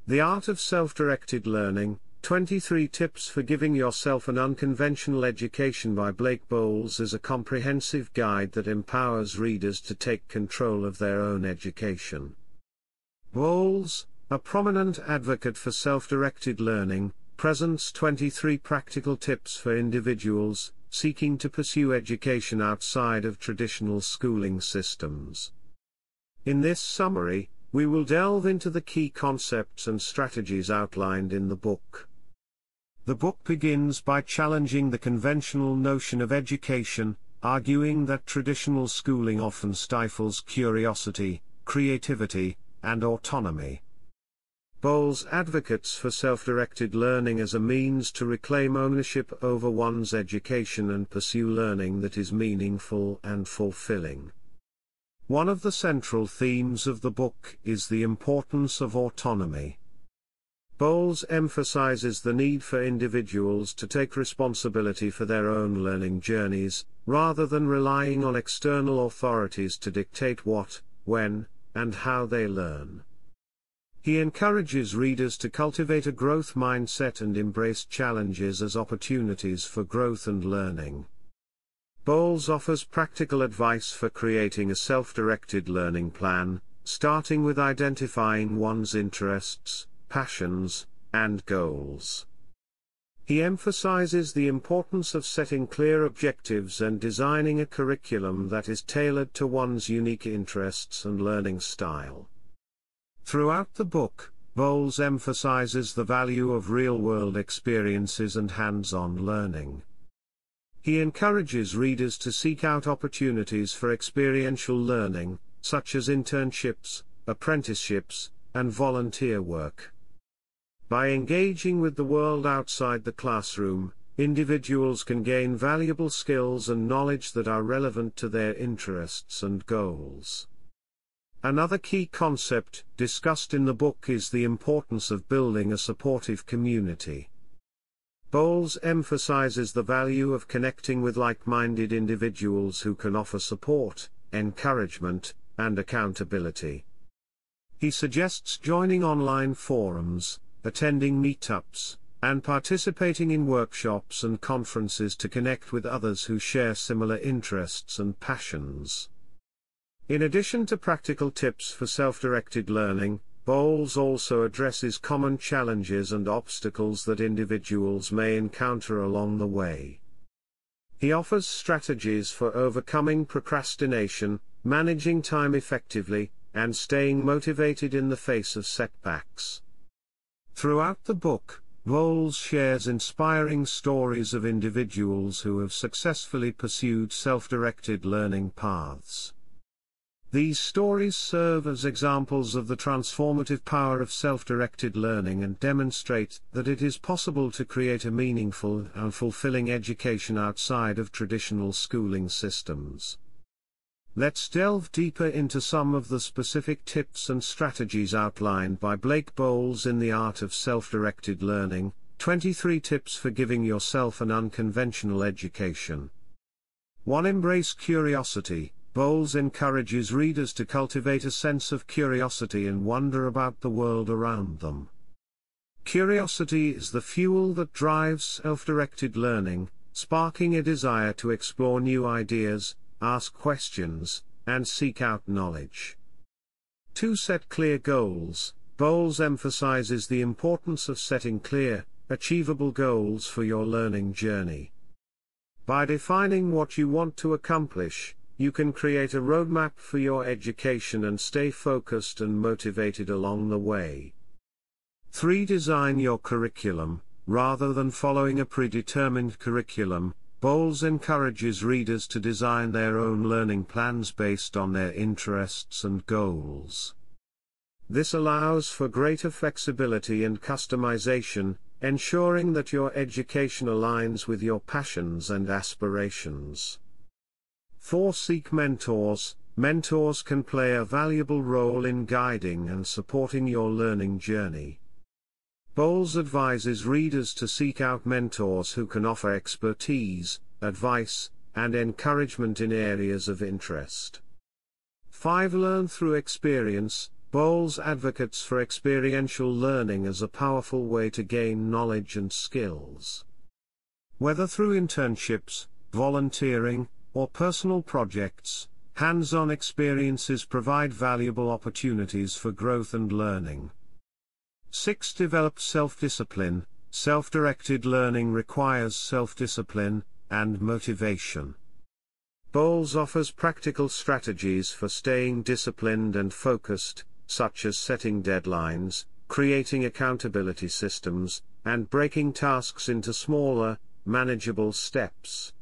The Art of Self-Directed Learning, 23 Tips for Giving Yourself an Unconventional Education by Blake Boles is a comprehensive guide that empowers readers to take control of their own education. Boles, a prominent advocate for self-directed learning, presents 23 practical tips for individuals seeking to pursue education outside of traditional schooling systems. In this summary, we will delve into the key concepts and strategies outlined in the book. The book begins by challenging the conventional notion of education, arguing that traditional schooling often stifles curiosity, creativity, and autonomy. Boles advocates for self-directed learning as a means to reclaim ownership over one's education and pursue learning that is meaningful and fulfilling. One of the central themes of the book is the importance of autonomy. Boles emphasizes the need for individuals to take responsibility for their own learning journeys, rather than relying on external authorities to dictate what, when, and how they learn. He encourages readers to cultivate a growth mindset and embrace challenges as opportunities for growth and learning. Boles offers practical advice for creating a self-directed learning plan, starting with identifying one's interests, passions, and goals. He emphasizes the importance of setting clear objectives and designing a curriculum that is tailored to one's unique interests and learning style. Throughout the book, Boles emphasizes the value of real-world experiences and hands-on learning. He encourages readers to seek out opportunities for experiential learning, such as internships, apprenticeships, and volunteer work. By engaging with the world outside the classroom, individuals can gain valuable skills and knowledge that are relevant to their interests and goals. Another key concept discussed in the book is the importance of building a supportive community. Boles emphasizes the value of connecting with like-minded individuals who can offer support, encouragement, and accountability. He suggests joining online forums, attending meetups, and participating in workshops and conferences to connect with others who share similar interests and passions. In addition to practical tips for self-directed learning, Boles also addresses common challenges and obstacles that individuals may encounter along the way. He offers strategies for overcoming procrastination, managing time effectively, and staying motivated in the face of setbacks. Throughout the book, Boles shares inspiring stories of individuals who have successfully pursued self-directed learning paths. These stories serve as examples of the transformative power of self-directed learning and demonstrate that it is possible to create a meaningful and fulfilling education outside of traditional schooling systems. Let's delve deeper into some of the specific tips and strategies outlined by Blake Boles in The Art of Self-Directed Learning, 23 Tips for Giving Yourself an Unconventional Education. 1. Embrace curiosity. Boles encourages readers to cultivate a sense of curiosity and wonder about the world around them. Curiosity is the fuel that drives self-directed learning, sparking a desire to explore new ideas, ask questions, and seek out knowledge. 2. Set clear goals. Boles emphasizes the importance of setting clear, achievable goals for your learning journey. By defining what you want to accomplish, you can create a roadmap for your education and stay focused and motivated along the way. 3. Design your curriculum. Rather than following a predetermined curriculum, Boles encourages readers to design their own learning plans based on their interests and goals. This allows for greater flexibility and customization, ensuring that your education aligns with your passions and aspirations. 4. Seek mentors. Mentors can play a valuable role in guiding and supporting your learning journey. Boles advises readers to seek out mentors who can offer expertise, advice, and encouragement in areas of interest. 5. Learn through experience. Boles advocates for experiential learning as a powerful way to gain knowledge and skills. Whether through internships, volunteering, or personal projects, hands-on experiences provide valuable opportunities for growth and learning. 6. Develop self-discipline. Self-directed learning requires self-discipline and motivation. Boles offers practical strategies for staying disciplined and focused, such as setting deadlines, creating accountability systems, and breaking tasks into smaller, manageable steps.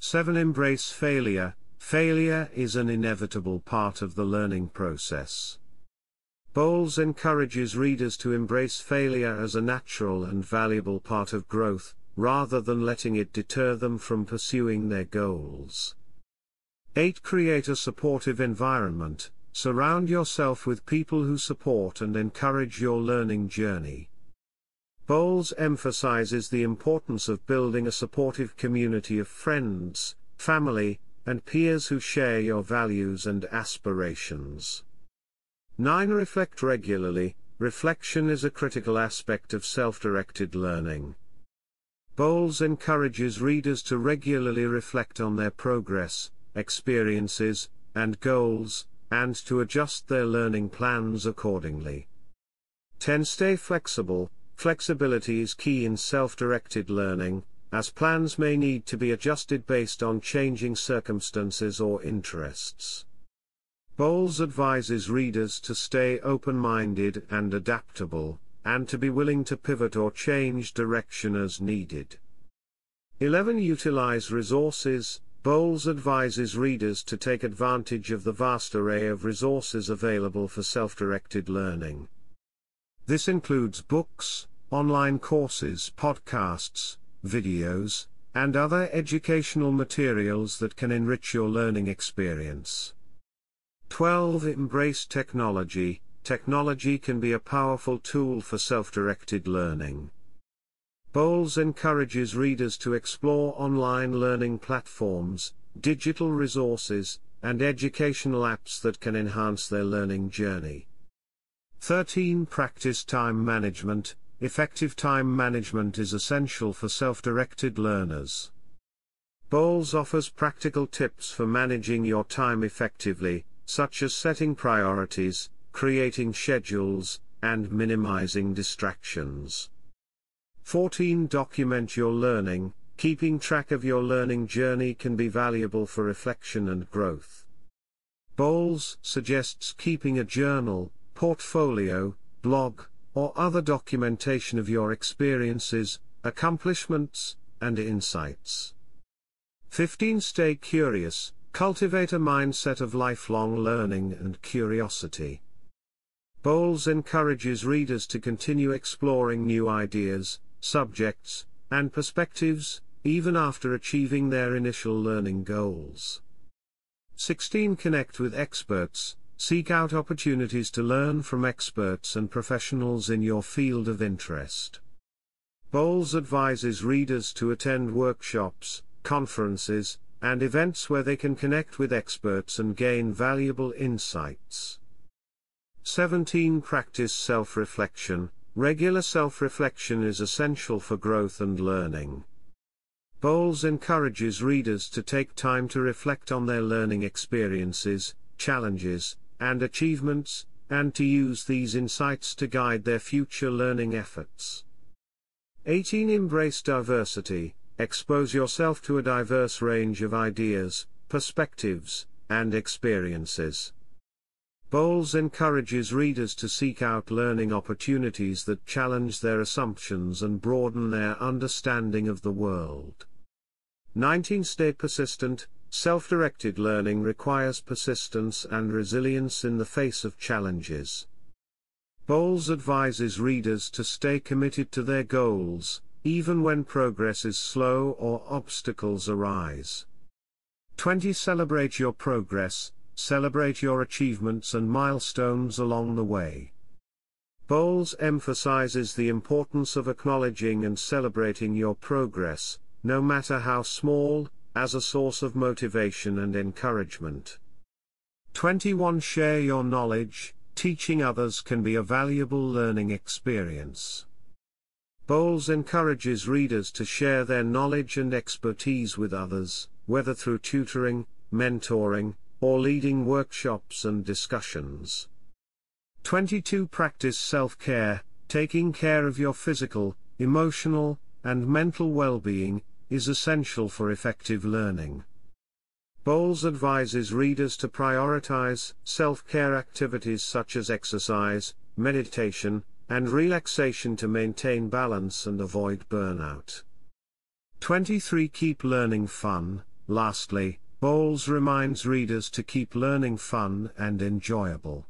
7. Embrace failure. Failure is an inevitable part of the learning process. Boles encourages readers to embrace failure as a natural and valuable part of growth, rather than letting it deter them from pursuing their goals. 8. Create a supportive environment. Surround yourself with people who support and encourage your learning journey. Boles emphasizes the importance of building a supportive community of friends, family, and peers who share your values and aspirations. 9. Reflect regularly. Reflection is a critical aspect of self-directed learning. Boles encourages readers to regularly reflect on their progress, experiences, and goals, and to adjust their learning plans accordingly. 10. Stay flexible. Flexibility is key in self-directed learning, as plans may need to be adjusted based on changing circumstances or interests. Boles advises readers to stay open-minded and adaptable, and to be willing to pivot or change direction as needed. 11. Utilize resources. Boles advises readers to take advantage of the vast array of resources available for self-directed learning. This includes books, online courses, podcasts, videos, and other educational materials that can enrich your learning experience. 12. Embrace technology. Technology can be a powerful tool for self-directed learning. Boles encourages readers to explore online learning platforms, digital resources, and educational apps that can enhance their learning journey. 13. Practice time management. Effective time management is essential for self-directed learners. Boles offers practical tips for managing your time effectively, such as setting priorities, creating schedules, and minimizing distractions. 14. Document your learning. Keeping track of your learning journey can be valuable for reflection and growth. Boles suggests keeping a journal, portfolio, blog, or other documentation of your experiences, accomplishments, and insights. 15. Stay curious. Cultivate a mindset of lifelong learning and curiosity. Boles encourages readers to continue exploring new ideas, subjects, and perspectives, even after achieving their initial learning goals. 16. Connect with experts. Seek out opportunities to learn from experts and professionals in your field of interest. Boles advises readers to attend workshops, conferences, and events where they can connect with experts and gain valuable insights. 17. Practice self-reflection. Regular self-reflection is essential for growth and learning. Boles encourages readers to take time to reflect on their learning experiences, challenges, and achievements, and to use these insights to guide their future learning efforts. 18. Embrace diversity. Expose yourself to a diverse range of ideas, perspectives, and experiences. Boles encourages readers to seek out learning opportunities that challenge their assumptions and broaden their understanding of the world. 19. Stay persistent. Self-directed learning requires persistence and resilience in the face of challenges. Boles advises readers to stay committed to their goals, even when progress is slow or obstacles arise. 20. Celebrate your progress. Celebrate your achievements and milestones along the way. Boles emphasizes the importance of acknowledging and celebrating your progress, no matter how small, as a source of motivation and encouragement. 21. Share your knowledge. teaching others can be a valuable learning experience. Boles encourages readers to share their knowledge and expertise with others, whether through tutoring, mentoring, or leading workshops and discussions. 22. Practice self-care. Taking care of your physical, emotional, and mental well-being is essential for effective learning. Boles advises readers to prioritize self-care activities such as exercise, meditation, and relaxation to maintain balance and avoid burnout. 23. Keep learning fun. Lastly, Boles reminds readers to keep learning fun and enjoyable.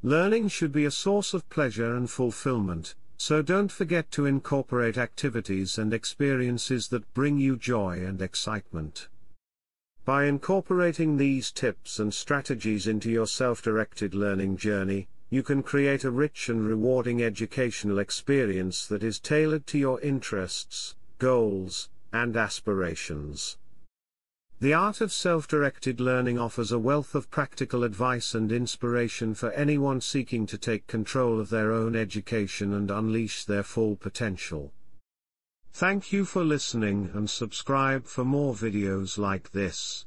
Learning should be a source of pleasure and fulfillment, so don't forget to incorporate activities and experiences that bring you joy and excitement. By incorporating these tips and strategies into your self-directed learning journey, you can create a rich and rewarding educational experience that is tailored to your interests, goals, and aspirations. The art of self-directed learning offers a wealth of practical advice and inspiration for anyone seeking to take control of their own education and unleash their full potential. Thank you for listening and subscribe for more videos like this.